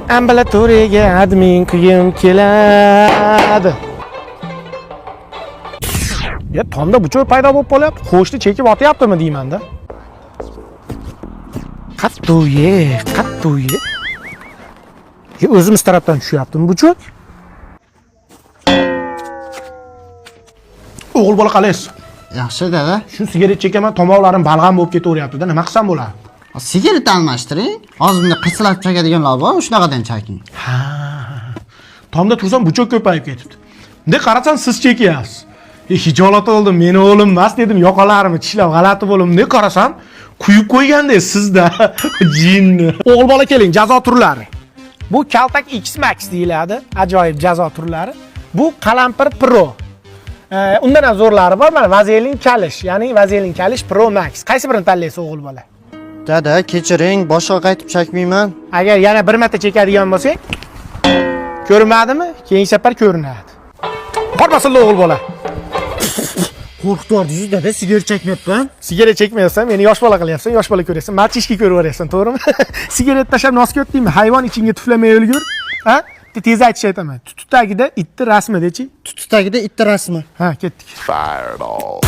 Ambulatoriyaga admin qilgim keladi. Ya tomda buchoy paydo bo'lib qolyapti. Qo'shni chekib otyaptimi deyman-da. Qattuye. O'zimiz tarafdan tushyaptimi buchoy? O'g'il bola qalaysiz? Yaxshi dada. Shu sigaret chekaman, tomoqlarim balg'am bo'lib ketaveryapti-da. Nima qilsam bo'ladi? Sigaret almashtiring. Hozir bunda qisilab chakadiganlar bor, shunaqadan chaking. Ha. Tomda tursam buchoy ko'payib ketibdi. Bunday qarasam siz chekyapsiz. Hijolat oldim, meni o'g'lim emas dedim, yoqalarimni tishlab g'alati bo'ldim. Bunday qarasam, quyib qo'ygandek sizda jinni. O'g'il bola keling, jazo turlari. Bu kaltak X Max deyiladi, ajoyib jazo turlari. Bu qalampir Pro. Undan ham zo'rlari bor, mana vazelin kalish, ya'ni vazelin kalish Pro Max. Qaysi birini tanlaysiz o'g'il bola? Dada, kechiring, boshqa qaytib chakmayman. Agar yana bir marta chekadigan bo'lsang, ko'rinmadimi? Keyingi safar ko'rinadi. Qormasin o'g'il bola. Qo'rqitordingiz dada, sigaret chekmayapman. Sigaret chekmayapsan, meni yosh bola qilyapsan, yosh bola ko'ryapsan. Machishki ko'raveraysan, to'g'rimi? Sigaret tashlab nosga o'tdingmi? Hayvon ichingga tuflamay o'lgur. Ha? Tez aytish aytaman. Tuti tagida itni rasmi dechi? Tuti tagida itni rasmi. Ha, ketdik. Fireball.